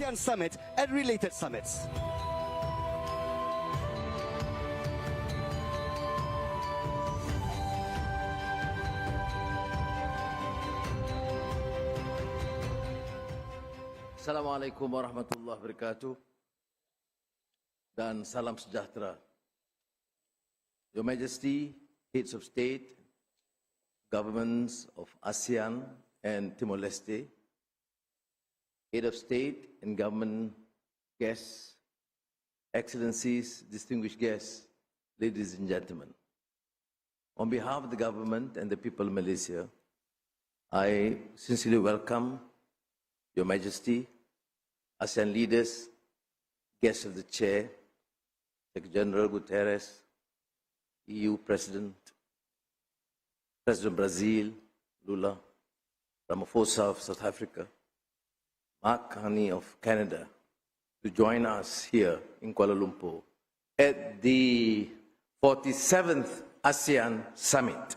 ASEAN Summit and related summits. Assalamualaikum warahmatullahi wabarakatuh dan salam sejahtera. Your Majesty, Heads of State, Governments of ASEAN and Timor-Leste, Head of State and Government guests, Excellencies, distinguished guests, ladies and gentlemen. On behalf of the government and the people of Malaysia, I sincerely welcome Your Majesty, ASEAN leaders, guests of the Chair, Secretary General Guterres, EU President, President Brazil, Lula, Ramaphosa of South Africa, Mark Carney of Canada, to join us here in Kuala Lumpur at the 47th ASEAN Summit.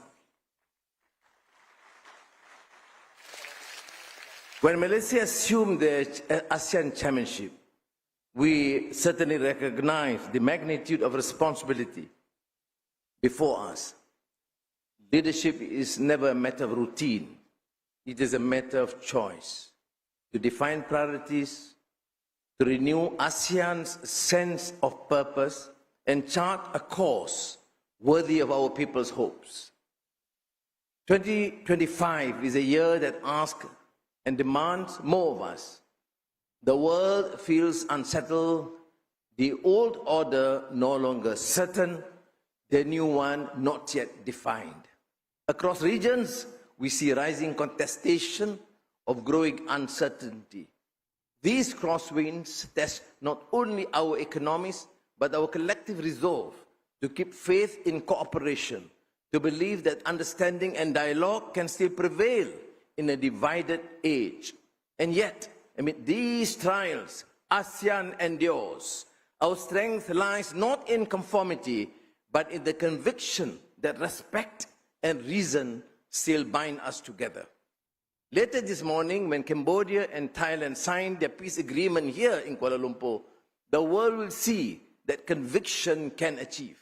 When Malaysia assumed the ASEAN Chairmanship, we certainly recognize the magnitude of responsibility before us. Leadership is never a matter of routine. It is a matter of choice to define priorities, to renew ASEAN's sense of purpose, and chart a course worthy of our people's hopes. 2025 is a year that asks and demands more of us. The world feels unsettled, the old order no longer certain, the new one not yet defined. Across regions, we see rising contestation of growing uncertainty. These crosswinds test not only our economies, but our collective resolve to keep faith in cooperation, to believe that understanding and dialogue can still prevail in a divided age. And yet, amid these trials, ASEAN endures. Our strength lies not in conformity, but in the conviction that respect and reason still bind us together. Later this morning, when Cambodia and Thailand signed their peace agreement here in Kuala Lumpur, the world will see that conviction can achieve.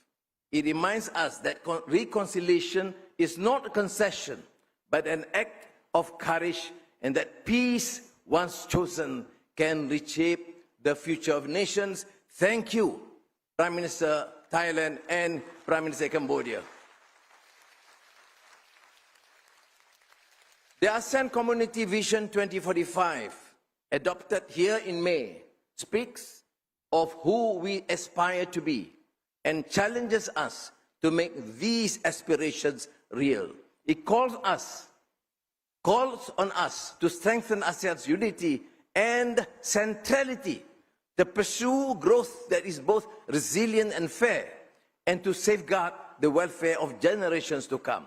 It reminds us that reconciliation is not a concession, but an act of courage, and that peace, once chosen, can reshape the future of nations. Thank you, Prime Minister Thailand and Prime Minister Cambodia. The ASEAN Community Vision 2045, adopted here in May, speaks of who we aspire to be and challenges us to make these aspirations real. It calls on us to strengthen ASEAN's unity and centrality, to pursue growth that is both resilient and fair, and to safeguard the welfare of generations to come.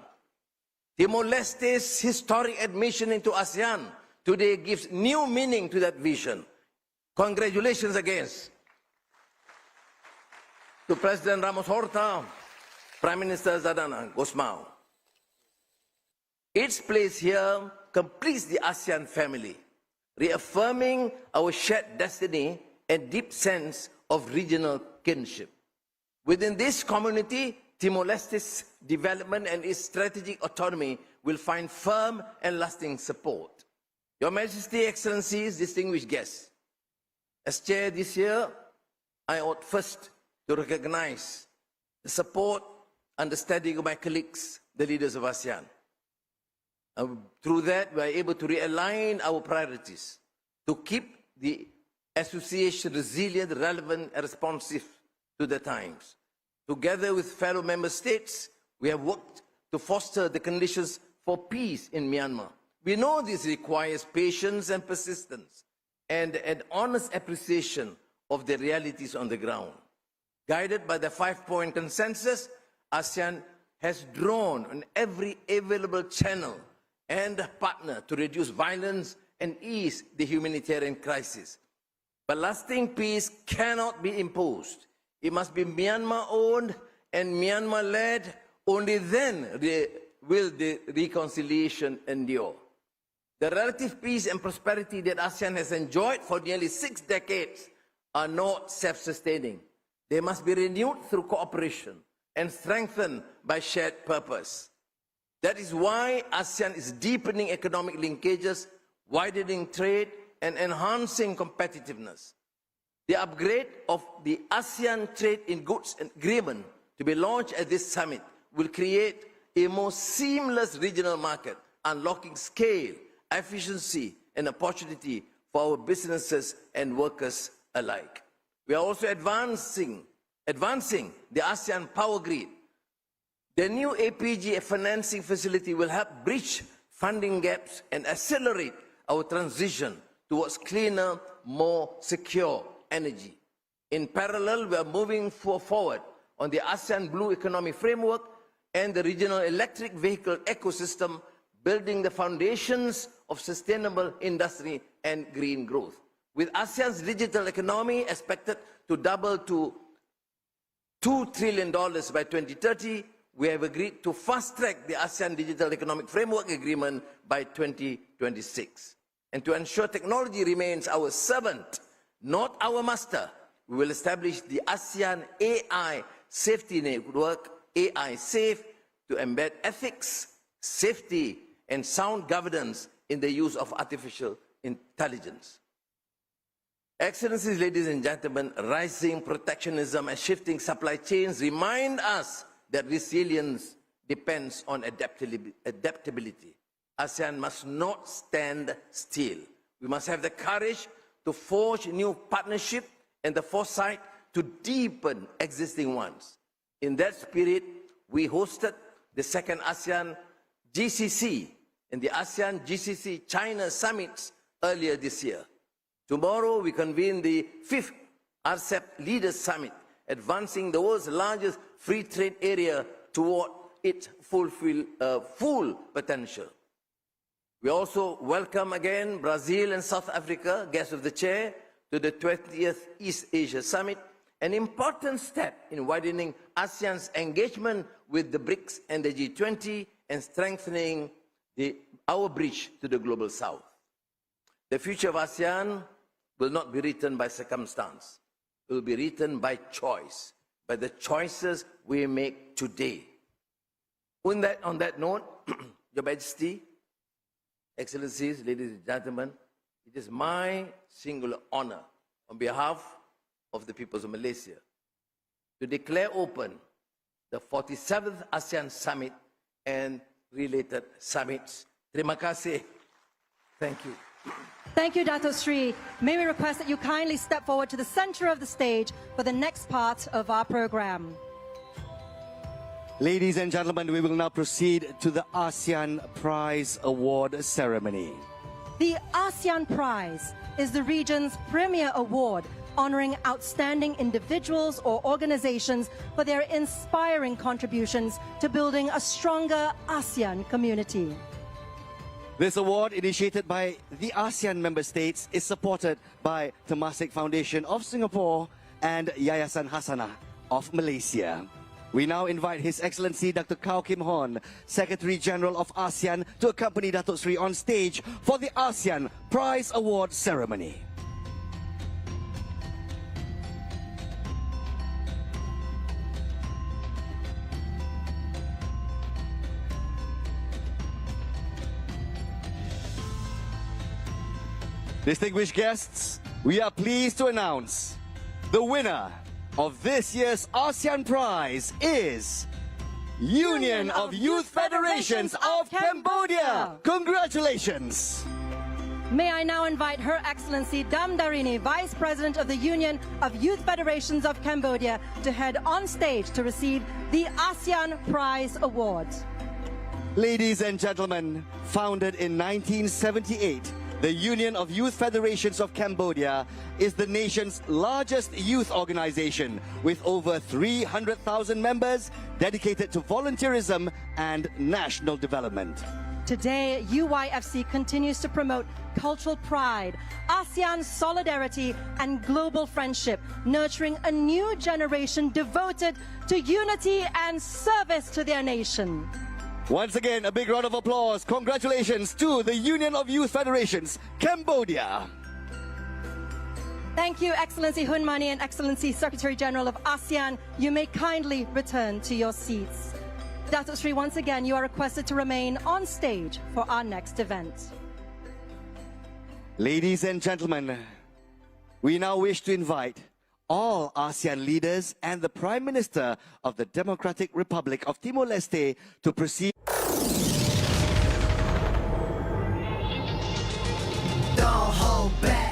Timor-Leste's historic admission into ASEAN today gives new meaning to that vision. Congratulations again to President Ramos Horta, Prime Minister Zadana Gosmao. Its place here completes the ASEAN family, reaffirming our shared destiny and deep sense of regional kinship. Within this community, Timor-Leste's development and its strategic autonomy will find firm and lasting support. Your Majesty, Excellencies, distinguished guests, as Chair this year, I ought first to recognize the support, understanding of my colleagues, the leaders of ASEAN. Through that, we are able to realign our priorities to keep the association resilient, relevant, and responsive to the times. Together with fellow member states, we have worked to foster the conditions for peace in Myanmar. We know this requires patience and persistence, and an honest appreciation of the realities on the ground. Guided by the 5-point consensus, ASEAN has drawn on every available channel and partner to reduce violence and ease the humanitarian crisis. But lasting peace cannot be imposed. It must be Myanmar-owned and Myanmar-led. Only then will the reconciliation endure. The relative peace and prosperity that ASEAN has enjoyed for nearly 6 decades are not self-sustaining. They must be renewed through cooperation and strengthened by shared purpose. That is why ASEAN is deepening economic linkages, widening trade, and enhancing competitiveness. The upgrade of the ASEAN Trade in Goods Agreement to be launched at this summit will create a more seamless regional market, unlocking scale, efficiency, and opportunity for our businesses and workers alike. We are also advancing the ASEAN Power Grid. The new APG financing facility will help bridge funding gaps and accelerate our transition towards cleaner, more secure energy. In parallel, we are moving forward on the ASEAN Blue Economy Framework and the regional electric vehicle ecosystem, building the foundations of sustainable industry and green growth. With ASEAN's digital economy expected to double to $2 trillion by 2030, we have agreed to fast-track the ASEAN Digital Economic Framework Agreement by 2026. And to ensure technology remains our servant, not our master, we will establish the ASEAN AI Safety Network, AI Safe, to embed ethics, safety, and sound governance in the use of artificial intelligence. Excellencies, ladies and gentlemen, rising protectionism and shifting supply chains remind us that resilience depends on adaptability. ASEAN must not stand still. We must have the courage to forge new partnerships and the foresight to deepen existing ones. In that spirit, we hosted the second ASEAN GCC and the ASEAN GCC China summits earlier this year. Tomorrow, we convene the 5th RCEP Leaders Summit, advancing the world's largest free trade area toward its full potential. We also welcome again Brazil and South Africa, guests of the chair, to the 20th East Asia Summit, an important step in widening ASEAN's engagement with the BRICS and the G20 and strengthening our bridge to the global south. The future of ASEAN will not be written by circumstance. It will be written by choice, by the choices we make today. On that note, Your Majesty, Excellencies, ladies and gentlemen, it is my singular honor on behalf of the peoples of Malaysia to declare open the 47th ASEAN Summit and related summits. Terima kasih. Thank you. Thank you, Dato Sri. May we request that you kindly step forward to the center of the stage for the next part of our program. Ladies and gentlemen, we will now proceed to the ASEAN Prize Award ceremony. The ASEAN Prize is the region's premier award honoring outstanding individuals or organizations for their inspiring contributions to building a stronger ASEAN community. This award, initiated by the ASEAN member states, is supported by Temasek Foundation of Singapore and Yayasan Hasanah of Malaysia. We now invite His Excellency Dr. Kao Kim Horn, Secretary General of ASEAN, to accompany Dato Sri on stage for the ASEAN Prize Award ceremony. Distinguished guests, we are pleased to announce the winner of this year's ASEAN Prize is Union of Youth Federations of Cambodia. Congratulations! May I now invite Her Excellency Dam Darini, Vice President of the Union of Youth Federations of Cambodia, to head on stage to receive the ASEAN Prize Award. Ladies and gentlemen, founded in 1978, the Union of Youth Federations of Cambodia is the nation's largest youth organization with over 300,000 members dedicated to volunteerism and national development. Today, UYFC continues to promote cultural pride, ASEAN solidarity, and global friendship, nurturing a new generation devoted to unity and service to their nation. Once again, a big round of applause. Congratulations to the Union of Youth Federations, Cambodia. Thank you, Excellency Hun Mani and Excellency Secretary General of ASEAN. You may kindly return to your seats. Datuk Sri, once again, you are requested to remain on stage for our next event. Ladies and gentlemen, we now wish to invite all ASEAN leaders and the Prime Minister of the Democratic Republic of Timor-Leste to proceed. Don't hold back.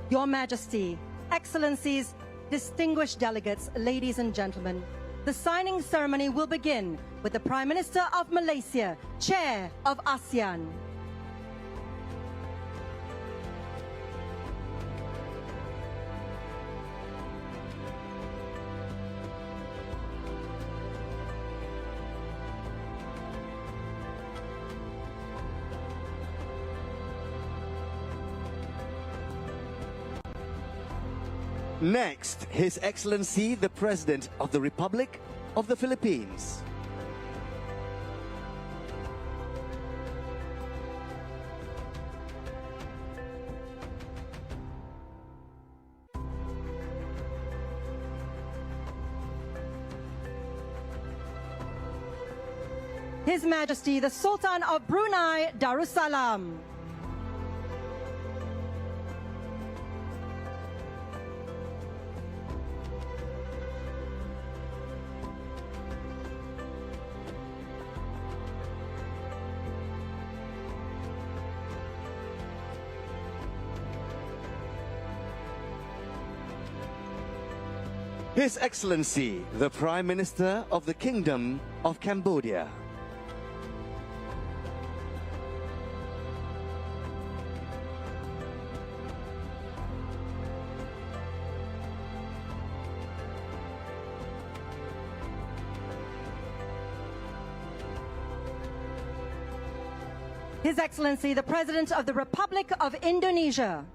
Your Majesty, Excellencies, distinguished delegates, ladies and gentlemen, the signing ceremony will begin with the Prime Minister of Malaysia, Chair of ASEAN. Next, His Excellency, the President of the Republic of the Philippines. His Majesty, the Sultan of Brunei Darussalam. His Excellency, the Prime Minister of the Kingdom of Cambodia. His Excellency, the President of the Republic of Indonesia.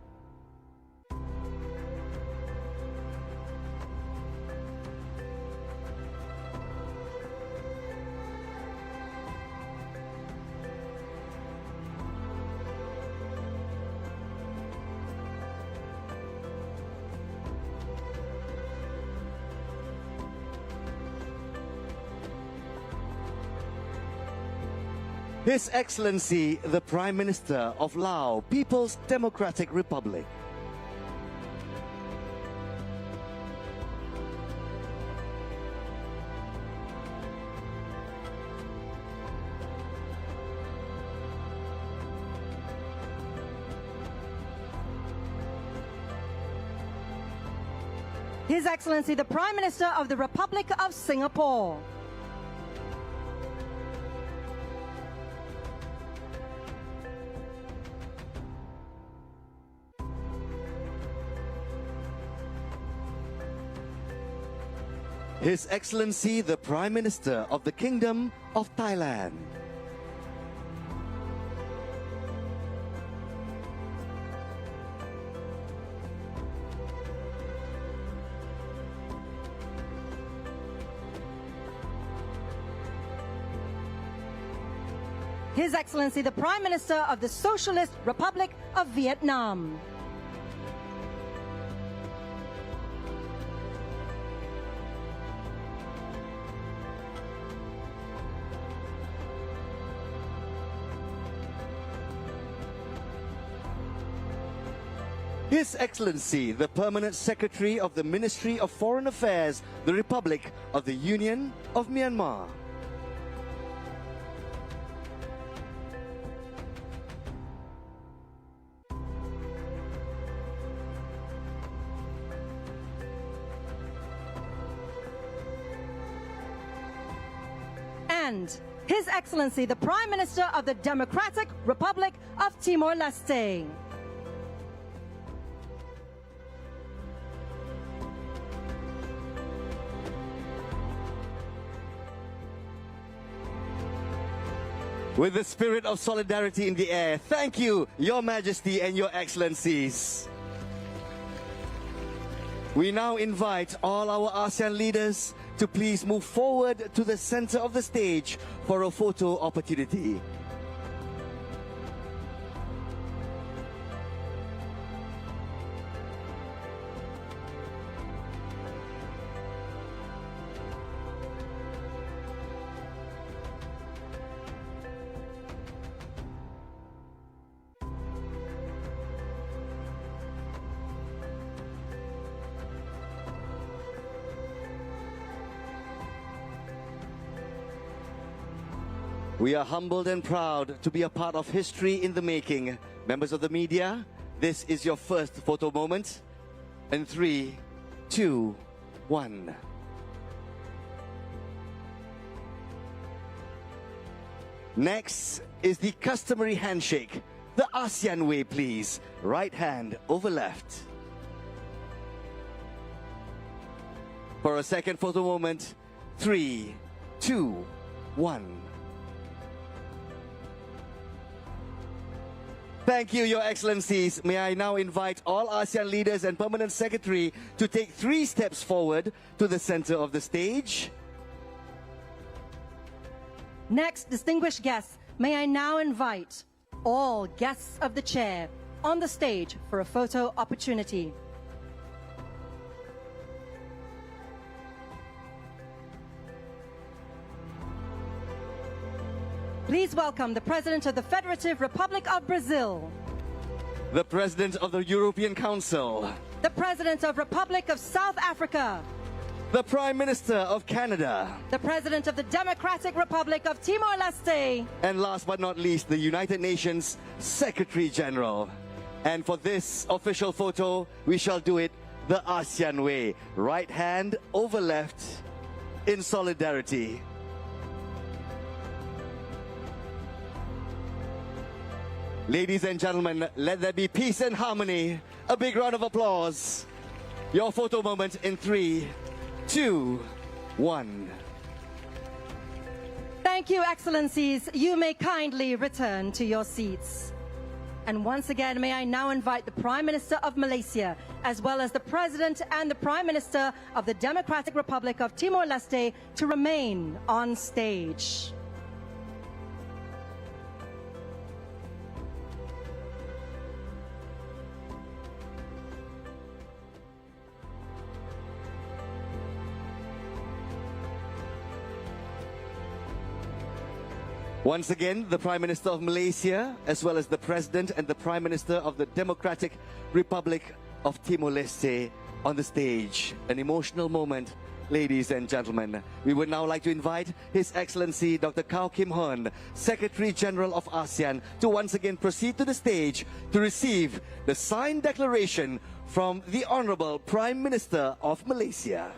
His Excellency, the Prime Minister of Laos, People's Democratic Republic. His Excellency, the Prime Minister of the Republic of Singapore. His Excellency, the Prime Minister of the Kingdom of Thailand. His Excellency, the Prime Minister of the Socialist Republic of Vietnam. His Excellency, the Permanent Secretary of the Ministry of Foreign Affairs, the Republic of the Union of Myanmar. And His Excellency, the Prime Minister of the Democratic Republic of Timor-Leste. With the spirit of solidarity in the air, thank you, Your Majesty and Your Excellencies. We now invite all our ASEAN leaders to please move forward to the center of the stage for a photo opportunity. We are humbled and proud to be a part of history in the making. Members of the media, this is your first photo moment. In 3, 2, 1. Next is the customary handshake. The ASEAN way, please. Right hand over left. For a second photo moment, 3, 2, 1. Thank you, Your Excellencies. May I now invite all ASEAN leaders and Permanent Secretary to take 3 steps forward to the center of the stage. Next, distinguished guests, may I now invite all guests of the chair on the stage for a photo opportunity. Please welcome the President of the Federative Republic of Brazil, The President of the European Council, the President of Republic of South Africa, the Prime Minister of Canada, the President of the Democratic Republic of Timor-Leste, and last but not least, the United Nations Secretary General. And for this official photo, we shall do it the ASEAN way. Right hand over left in solidarity. Ladies and gentlemen, let there be peace and harmony. A big round of applause. Your photo moment in 3, 2, 1. Thank you, Excellencies. You may kindly return to your seats. And once again, may I now invite the Prime Minister of Malaysia, as well as the President and the Prime Minister of the Democratic Republic of Timor-Leste to remain on stage. Once again, the Prime Minister of Malaysia, as well as the President and the Prime Minister of the Democratic Republic of Timor-Leste on the stage. An emotional moment, ladies and gentlemen. We would now like to invite His Excellency Dr. Kao Kim Hoon, Secretary General of ASEAN, to once again proceed to the stage to receive the signed declaration from the Honorable Prime Minister of Malaysia.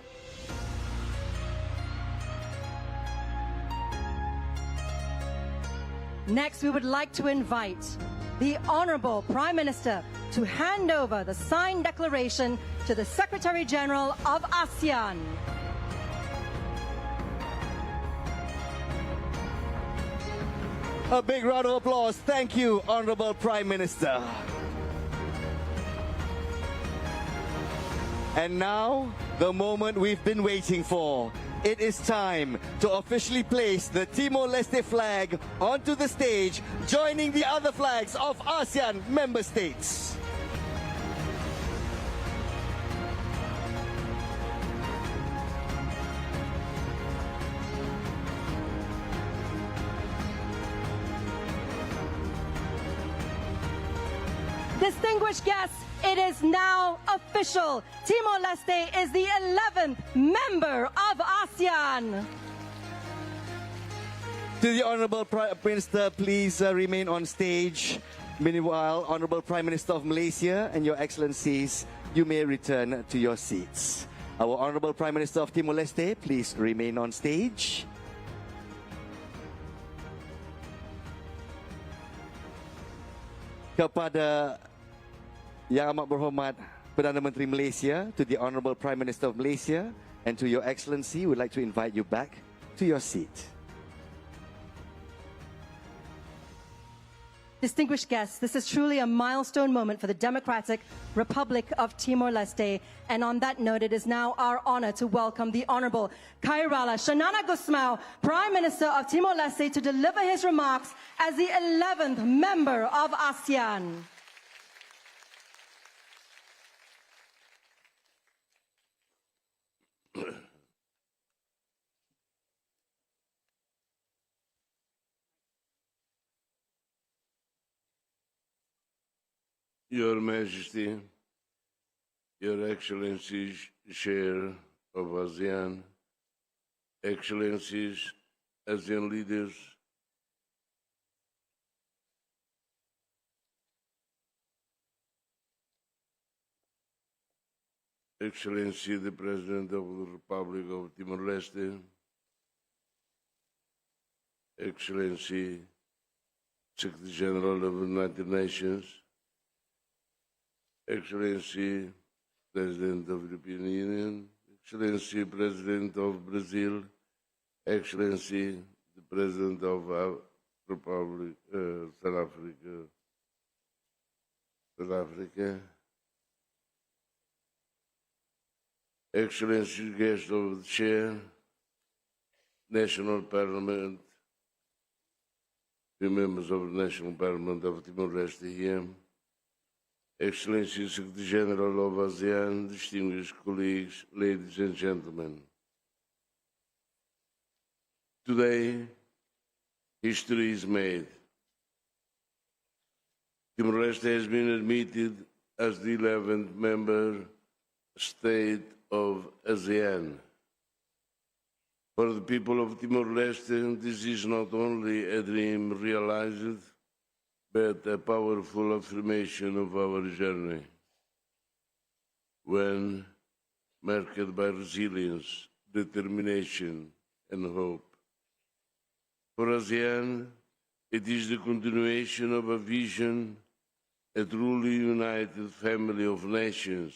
Next, we would like to invite the Honorable Prime Minister to hand over the signed declaration to the Secretary General of ASEAN. A big round of applause. Thank you, Honorable Prime Minister. And now, the moment we've been waiting for. It is time to officially place the Timor-Leste flag onto the stage, joining the other flags of ASEAN member states. Distinguished guests, it is now official. Timor-Leste is the 11th member of ASEAN. To the Honorable Prime Minister, please remain on stage. Meanwhile, Honorable Prime Minister of Malaysia and Your Excellencies, you may return to your seats. Our Honorable Prime Minister of Timor-Leste, please remain on stage. Kepada Yang Amat Berhormat Perdana Menteri Malaysia, to the Honorable Prime Minister of Malaysia, and to Your Excellency, we'd like to invite you back to your seat. Distinguished guests, this is truly a milestone moment for the Democratic Republic of Timor-Leste. And on that note, it is now our honor to welcome the Honorable Khairala Shanana Gusmao, Prime Minister of Timor-Leste, to deliver his remarks as the 11th member of ASEAN. Your Majesty, Your Excellencies, Chair of ASEAN, Excellencies, ASEAN leaders, Excellency, the President of the Republic of Timor-Leste, Excellency, Secretary General of the United Nations, Excellency, President of the European Union, Excellency, President of Brazil, Excellency, the President of Republic South Africa, Excellency, guests of the Chair, National Parliament, the members of the National Parliament of Timor-Leste here, Excellency, Secretary General of ASEAN, distinguished colleagues, ladies and gentlemen. Today, history is made. Timor-Leste has been admitted as the 11th member state of ASEAN. For the people of Timor-Leste, this is not only a dream realized, but a powerful affirmation of our journey, one marked by resilience, determination, and hope. For ASEAN, it is the continuation of a vision, a truly united family of nations,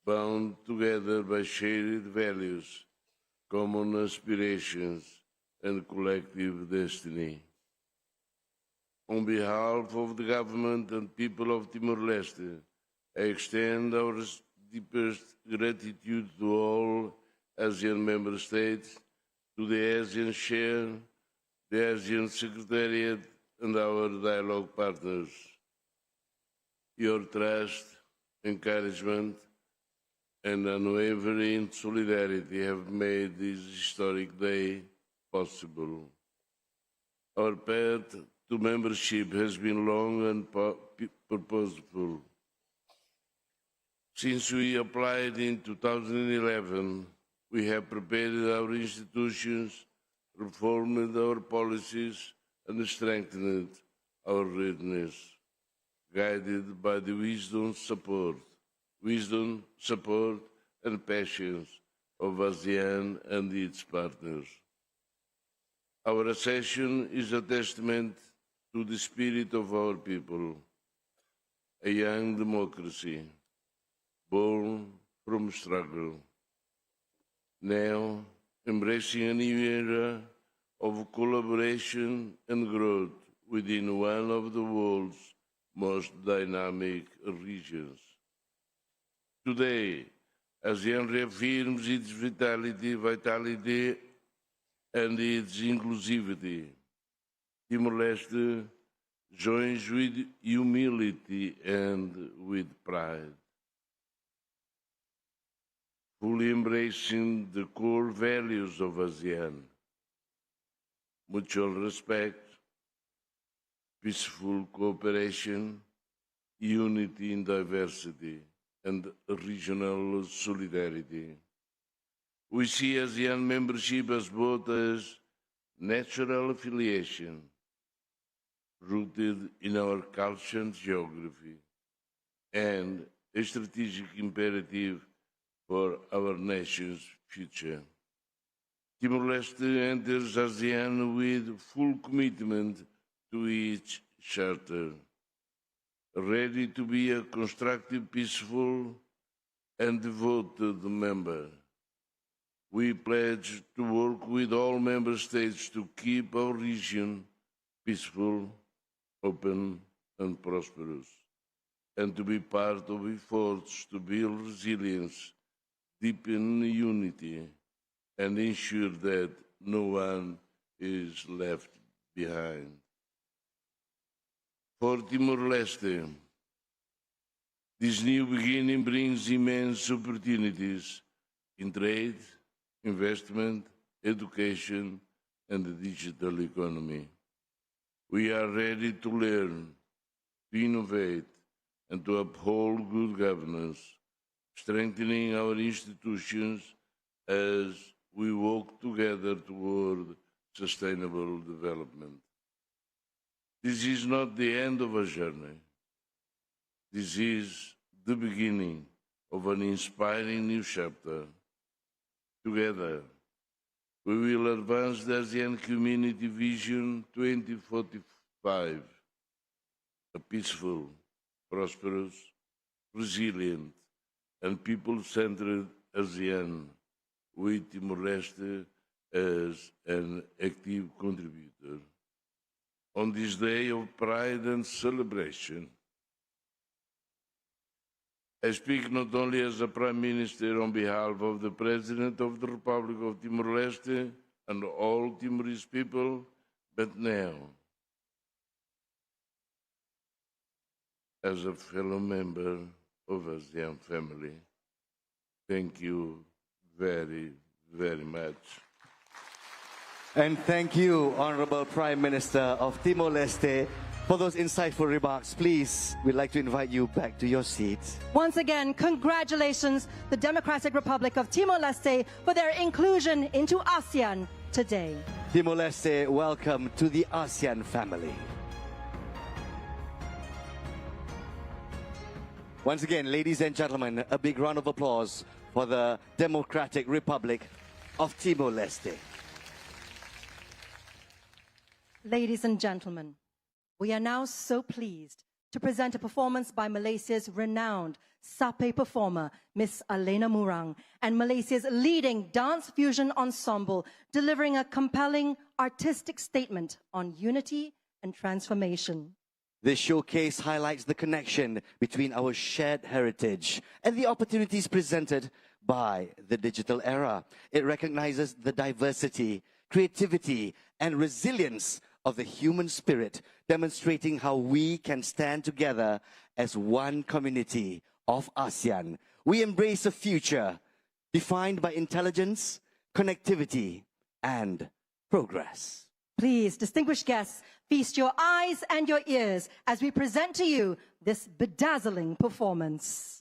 bound together by shared values, common aspirations, and collective destiny. On behalf of the government and people of Timor-Leste, I extend our deepest gratitude to all ASEAN member states, to the ASEAN Chair, the ASEAN Secretariat, and our dialogue partners. Your trust, encouragement, and unwavering solidarity have made this historic day possible. Our path to membership has been long and purposeful. Since we applied in 2011, we have prepared our institutions, reformed our policies, and strengthened our readiness, guided by the wisdom, support, and patience of ASEAN and its partners. Our accession is a testament to the spirit of our people, a young democracy born from struggle, now embracing a new era of collaboration and growth within one of the world's most dynamic regions. Today, ASEAN reaffirms its vitality and its inclusivity. Timor-Leste joins with humility and with pride, fully embracing the core values of ASEAN: mutual respect, peaceful cooperation, unity in diversity, and regional solidarity. We see ASEAN membership as both as natural affiliation, rooted in our culture and geography, and a strategic imperative for our nation's future. Timor-Leste enters ASEAN with full commitment to its charter, ready to be a constructive, peaceful, and devoted member. We pledge to work with all member states to keep our region peaceful, open, and prosperous, and to be part of efforts to build resilience, deepen unity, and ensure that no one is left behind. For Timor-Leste, this new beginning brings immense opportunities in trade, investment, education, and the digital economy. We are ready to learn, to innovate, and to uphold good governance, strengthening our institutions as we work together toward sustainable development. This is not the end of a journey. This is the beginning of an inspiring new chapter. Together, we will advance the ASEAN Community Vision 2045, a peaceful, prosperous, resilient, and people-centered ASEAN, with Timor-Leste as an active contributor. On this day of pride and celebration, I speak not only as a Prime Minister on behalf of the President of the Republic of Timor-Leste and all Timorese people, but now as a fellow member of ASEAN family. Thank you very, very much. And thank you, Honorable Prime Minister of Timor-Leste, for those insightful remarks. Please, we'd like to invite you back to your seat. Once again, congratulations, the Democratic Republic of Timor-Leste, for their inclusion into ASEAN today. Timor-Leste, welcome to the ASEAN family. Once again, ladies and gentlemen, a big round of applause for the Democratic Republic of Timor-Leste. Ladies and gentlemen, we are now so pleased to present a performance by Malaysia's renowned sape performer, Miss Alena Murang, and Malaysia's leading dance fusion ensemble, delivering a compelling artistic statement on unity and transformation. This showcase highlights the connection between our shared heritage and the opportunities presented by the digital era. It recognizes the diversity, creativity, and resilience of the human spirit, demonstrating how we can stand together as one community of ASEAN. We embrace a future defined by intelligence, connectivity, and progress. Please, distinguished guests, feast your eyes and your ears as we present to you this bedazzling performance.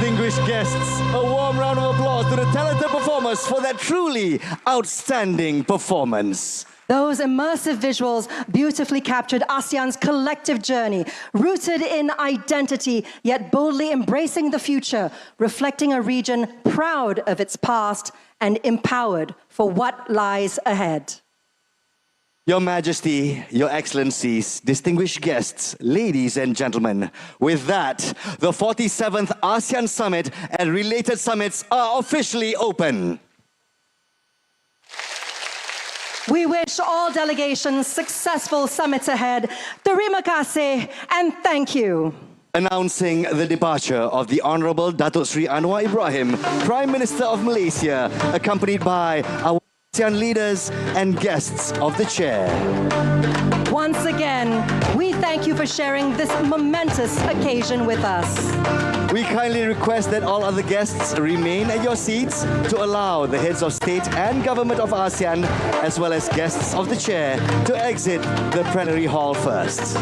Distinguished guests, a warm round of applause to the talented performers for that truly outstanding performance. Those immersive visuals beautifully captured ASEAN's collective journey, rooted in identity, yet boldly embracing the future, reflecting a region proud of its past and empowered for what lies ahead. Your Majesty, Your Excellencies, distinguished guests, ladies and gentlemen, with that, the 47th ASEAN Summit and related summits are officially open. We wish all delegations successful summits ahead. Terima kasih and thank you. Announcing the departure of the Honorable Datuk Sri Anwar Ibrahim, Prime Minister of Malaysia, accompanied by our ASEAN leaders and guests of the chair. Once again, we thank you for sharing this momentous occasion with us. We kindly request that all other guests remain at your seats to allow the heads of state and government of ASEAN, as well as guests of the chair, to exit the plenary hall first.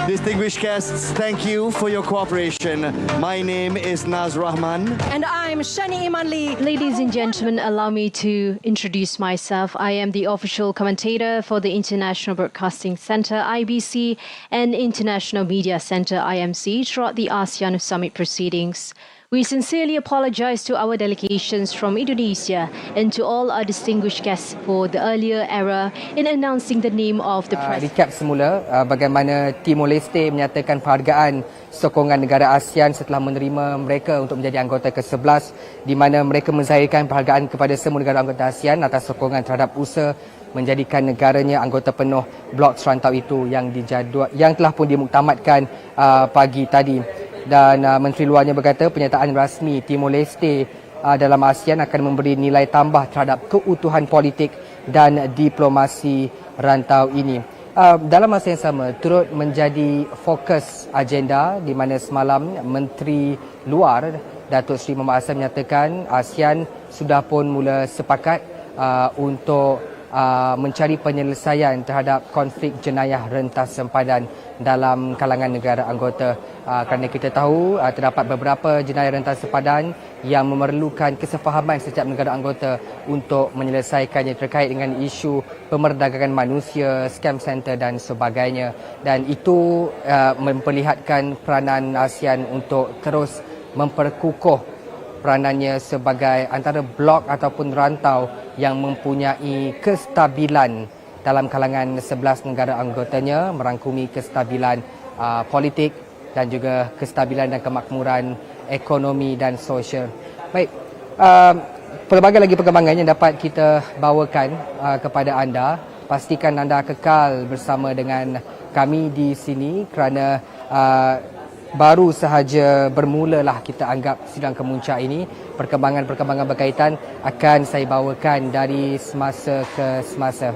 Distinguished guests, thank you for your cooperation. My name is Naz Rahman. And I'm Shani Iman Lee. Ladies and gentlemen, allow me to introduce myself. I am the official commentator for the International Broadcasting Centre, IBC, and International Media Centre, IMC, throughout the ASEAN Summit proceedings. We sincerely apologise to our delegations from Indonesia and to all our distinguished guests for the earlier error in announcing the name of the president. Recap semula bagaimana Timor-Leste menyatakan penghargaan sokongan negara ASEAN setelah menerima mereka untuk menjadi anggota ke-11, di mana mereka menzahirkan penghargaan kepada semua negara anggota ASEAN atas sokongan terhadap usaha menjadikan negaranya anggota penuh blok serantau itu yang telah pun dimuktamadkan pagi tadi. Dan Menteri Luarnya berkata penyertaan rasmi Timor-Leste dalam ASEAN akan memberi nilai tambah terhadap keutuhan politik dan diplomasi rantau ini. Dalam masa yang sama, turut menjadi fokus agenda di mana semalam Menteri Luar Datuk Seri Muhammad Hassan menyatakan ASEAN sudah pun mula sepakat untuk mencari penyelesaian terhadap konflik jenayah rentas sempadan dalam kalangan negara anggota. Kerana kita tahu terdapat beberapa jenayah rentas sempadan yang memerlukan kesefahaman setiap negara anggota untuk menyelesaikannya terkait dengan isu pemerdagangan manusia, scam center dan sebagainya. Dan itu memperlihatkan peranan ASEAN untuk terus memperkukuh peranannya sebagai antara blok ataupun rantau yang mempunyai kestabilan dalam kalangan 11 negara anggotanya, merangkumi kestabilan politik dan juga kestabilan dan kemakmuran ekonomi dan sosial. Baik, pelbagai lagi perkembangan yang dapat kita bawakan kepada anda. Pastikan anda kekal bersama dengan kami di sini kerana baru sahaja bermulalah kita anggap sidang kemuncak ini. Perkembangan-perkembangan berkaitan akan saya bawakan dari semasa ke semasa.